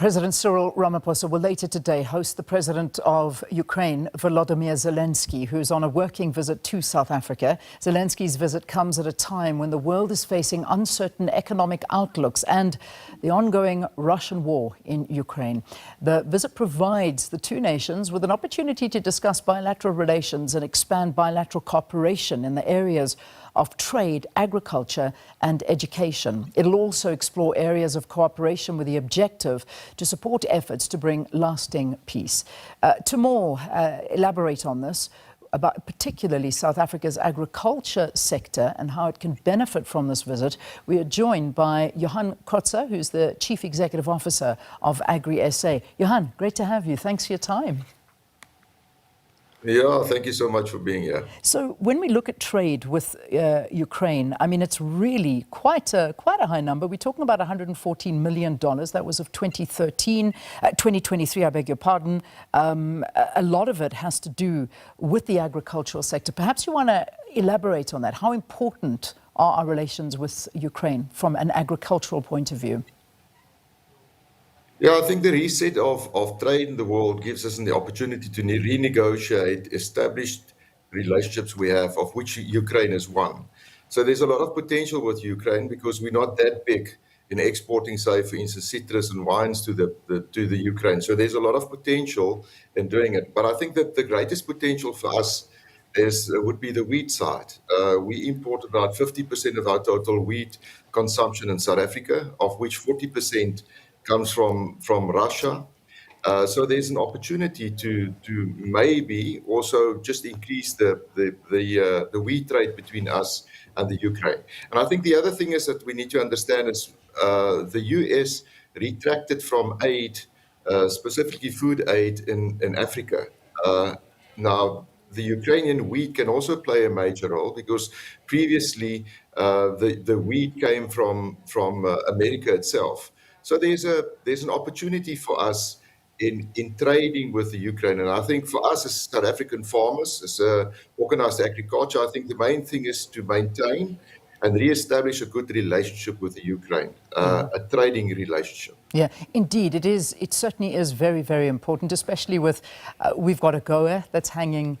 President Cyril Ramaphosa will later today host the President of Ukraine, Volodymyr Zelenskyy, who's on a working visit to South Africa. Zelensky's visit comes at a time when the world is facing uncertain economic outlooks and the ongoing Russian war in Ukraine. The visit provides the two nations with an opportunity to discuss bilateral relations and expand bilateral cooperation in the areas of trade, agriculture and education. It'll also explore areas of cooperation with the objective to support efforts to bring lasting peace. To elaborate on this, about particularly South Africa's agriculture sector and how it can benefit from this visit, we are joined by Johann Kotze, who's the Chief Executive Officer of AgriSA. Johann, great to have you. Thanks for your time. Yeah, thank you so much for being here. So when we look at trade with Ukraine, I mean, it's really quite a high number. We're talking about $114 million. That was of 2023, I beg your pardon. A lot of it has to do with the agricultural sector. Perhaps you want to elaborate on that. How important are our relations with Ukraine from an agricultural point of view? Yeah, I think the reset of trade in the world gives us the opportunity to renegotiate established relationships we have, of which Ukraine is one. So there's a lot of potential with Ukraine because we're not that big in exporting, say, for instance, citrus and wines to the Ukraine. So there's a lot of potential in doing it. But I think that the greatest potential for us would be the wheat side. We import about 50% of our total wheat consumption in South Africa, of which 40% comes from Russia. So there's an opportunity to maybe also just increase the wheat trade between us and the Ukraine. And I think the other thing is that we need to understand is the US retracted from aid, specifically food aid in Africa. Now, the Ukrainian wheat can also play a major role because previously the wheat came from America itself. So there's an opportunity for us in trading with the Ukraine. And I think for us as South African farmers, as organized agriculture, I think the main thing is to maintain and re-establish a good relationship with the Ukraine, a trading relationship. Yeah, indeed, it is. It certainly is very, very important, especially with, we've got AGOA that's hanging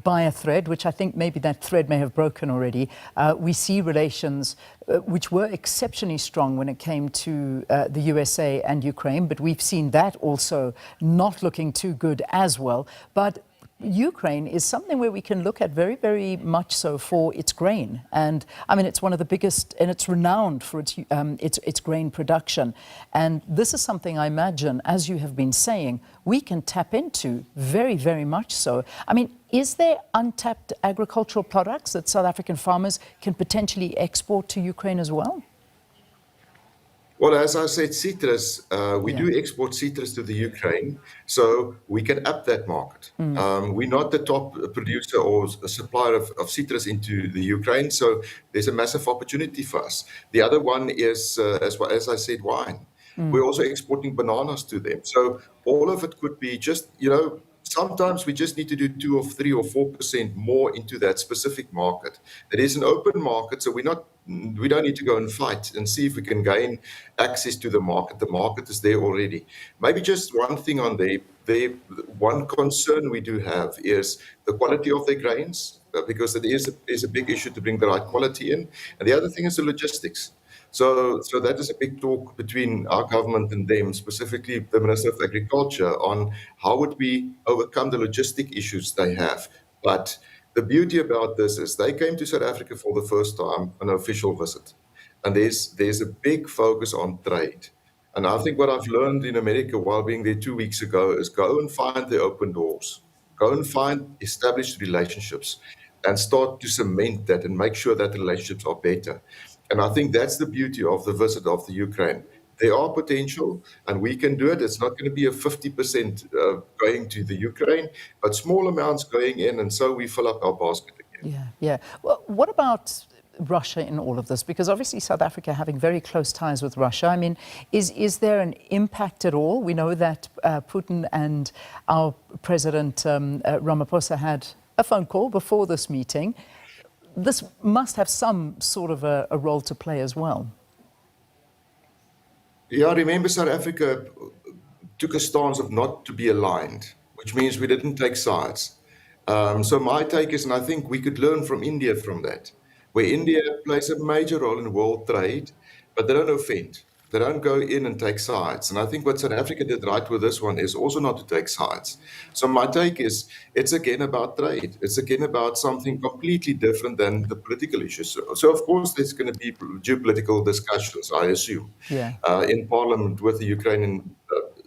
by a thread, which I think maybe that thread may have broken already. We see relations which were exceptionally strong when it came to the USA and Ukraine, but we've seen that also not looking too good as well. But Ukraine is something where we can look at very, very much so for its grain. And I mean, it's one of the biggest, and it's renowned for its grain production. And this is something I imagine, as you have been saying, we can tap into very, very much so. I mean, is there untapped agricultural products that South African farmers can potentially export to Ukraine as well? Well, as I said, citrus, we do export citrus to the Ukraine, so we can up that market. We're not the top producer or supplier of citrus into the Ukraine, so there's a massive opportunity for us. The other one is, as I said, wine. We're also exporting bananas to them. So all of it could be just, sometimes we just need to do 2 or 3 or 4% more into that specific market. It is an open market, so we don't need to go and fight and see if we can gain access to the market. The market is there already. Maybe just one thing on the one concern we do have is the quality of the grains, because it is a big issue to bring the right quality in. And the other thing is the logistics. So that is a big talk between our government and them, specifically the Minister of Agriculture, on how would we overcome the logistic issues they have. But the beauty about this is they came to South Africa for the first time on an official visit. And there's a big focus on trade. And I think what I've learned in America while being there 2 weeks ago is go and find the open doors. Go and find established relationships and start to cement that and make sure that the relationships are better. And I think that's the beauty of the visit of the Ukraine. There are potential, and we can do it. It's not going to be a 50% going to the Ukraine, but small amounts going in, and so we fill up our basket again. Yeah. Well, what about Russia in all of this? Because obviously South Africa having very close ties with Russia. I mean, is there an impact at all? We know that Putin and our President Ramaphosa had a phone call before this meeting. This must have some sort of a role to play as well. Yeah, remember South Africa took a stance of not to be aligned, which means we didn't take sides. So my take is, and I think we could learn from India from that, where India plays a major role in world trade, but they don't offend. They don't go in and take sides. And I think what South Africa did right with this one is also not to take sides. So my take is it's again about trade. It's again about something completely different than the political issues. So of course, there's going to be geopolitical discussions, I assume, Yeah. in Parliament with the Ukrainian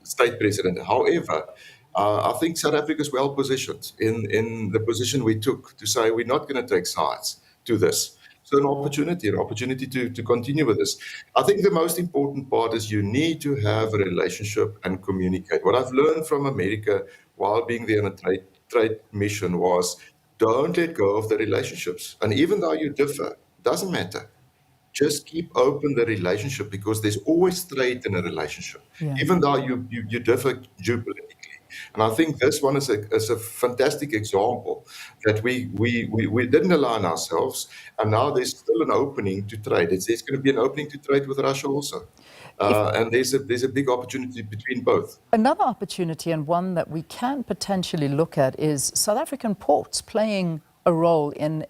state president. However, I think South Africa is well positioned in the position we took to say we're not going to take sides to this. So an opportunity to continue with this. I think the most important part is you need to have a relationship and communicate. What I've learned from America while being there on a trade mission was don't let go of the relationships. And even though you differ, doesn't matter. Just keep open the relationship because there's always trade in a relationship, Yeah. even though you differ geopolitically. And I think this one is a fantastic example that we didn't align ourselves, and now there's still an opening to trade. There's going to be an opening to trade with Russia also, If and there's a big opportunity between both. Another opportunity, and one that we can potentially look at, is South African ports playing a role in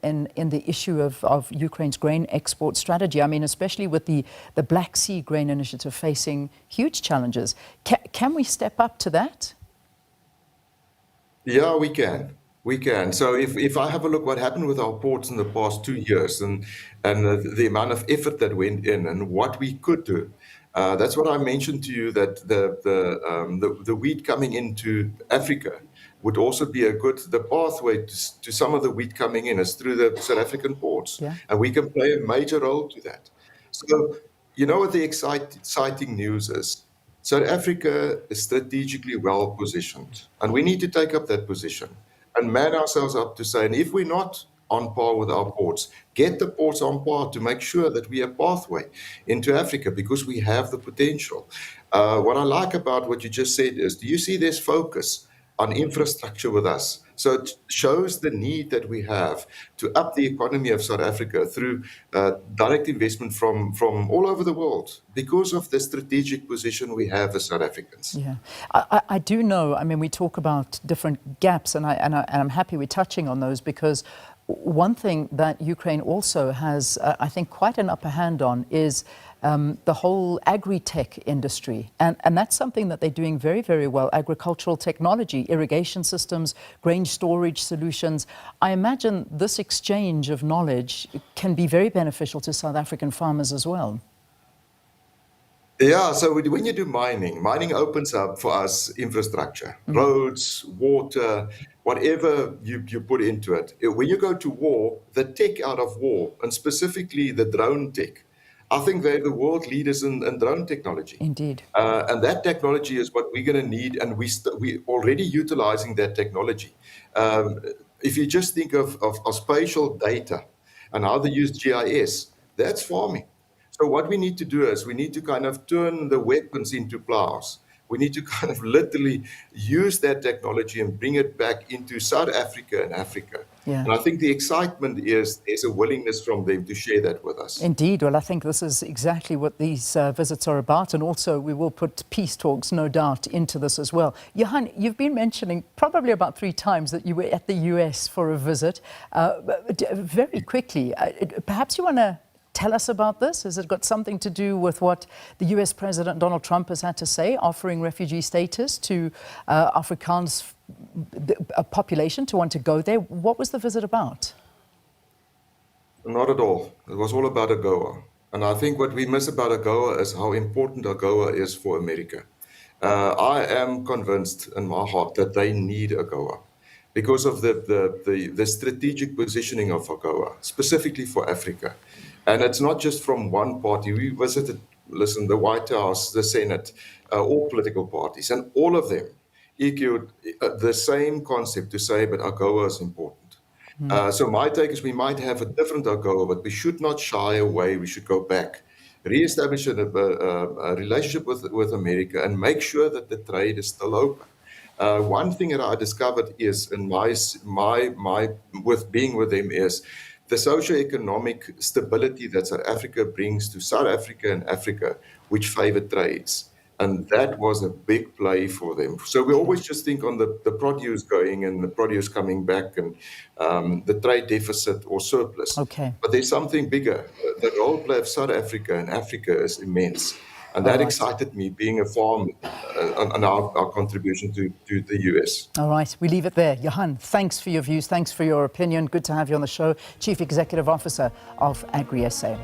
the issue of Ukraine's grain export strategy. I mean, especially with the Black Sea Grain Initiative facing huge challenges. Can we step up to that? Yeah, we can. We can. So if I have a look what happened with our ports in the past 2 years and the amount of effort that went in and what we could do, that's what I mentioned to you that the wheat coming into Africa would also be the pathway to some of the wheat coming in is through the South African ports, Yeah. and we can play a major role to that. So you know what the exciting news is? South Africa is strategically well positioned, and we need to take up that position and man ourselves up to say, and if we're not on par with our ports, get the ports on par to make sure that we have pathway into Africa because we have the potential. What I like about what you just said is, do you see this focus on infrastructure with us? So it shows the need that we have to up the economy of South Africa through direct investment from all over the world because of the strategic position we have as South Africans. Yeah, I do know. I mean, we talk about different gaps, and I'm happy we're touching on those because one thing that Ukraine also has, I think, quite an upper hand on is the whole agri-tech industry. And that's something that they're doing very, very well. Agricultural technology, irrigation systems, grain storage solutions. I imagine this exchange of knowledge can be very beneficial to South African farmers as well. Yeah, so when you do mining opens up for us infrastructure, roads, water, whatever you put into it. When you go to war, the tech out of war, and specifically the drone tech, I think they're the world leaders in drone technology. Indeed. And that technology is what we're going to need, and we're already utilizing that technology. If you just think of spatial data and how they use GIS, that's farming. So what we need to do is we need to kind of turn the weapons into plows. We need to kind of literally use that technology and bring it back into South Africa and Africa. Yeah. And I think the excitement is there's a willingness from them to share that with us. Indeed. Well, I think this is exactly what these visits are about. And also we will put peace talks, no doubt, into this as well. Johann, you've been mentioning probably about 3 times that you were at the US for a visit. Very quickly, perhaps you want to tell us about this. Has it got something to do with what the US President Donald Trump has had to say, offering refugee status to Afrikaans a population to want to go there? What was the visit about? Not at all. It was all about AGOA. And I think what we miss about AGOA is how important AGOA is for America. I am convinced in my heart that they need AGOA because of the strategic positioning of AGOA, specifically for Africa. And it's not just from one party. We visited, the White House, the Senate, all political parties, and all of them echoed the same concept to say, but AGOA is important. So my take is we might have a different AGOA, but we should not shy away. We should go back, reestablish a relationship with America, and make sure that the trade is still open. One thing that I discovered is in my with being with them is the socio-economic stability that South Africa brings to South Africa and Africa, which favor trades. And that was a big play for them. So we always just think on the produce going and the produce coming back and the trade deficit or surplus. Okay. But there's something bigger. The role play of South Africa and Africa is immense. And All that right. excited me, being a farmer, and our contribution to the US. All right, we leave it there. Johann, thanks for your views. Thanks for your opinion. Good to have you on the show. Chief Executive Officer of AgriSA.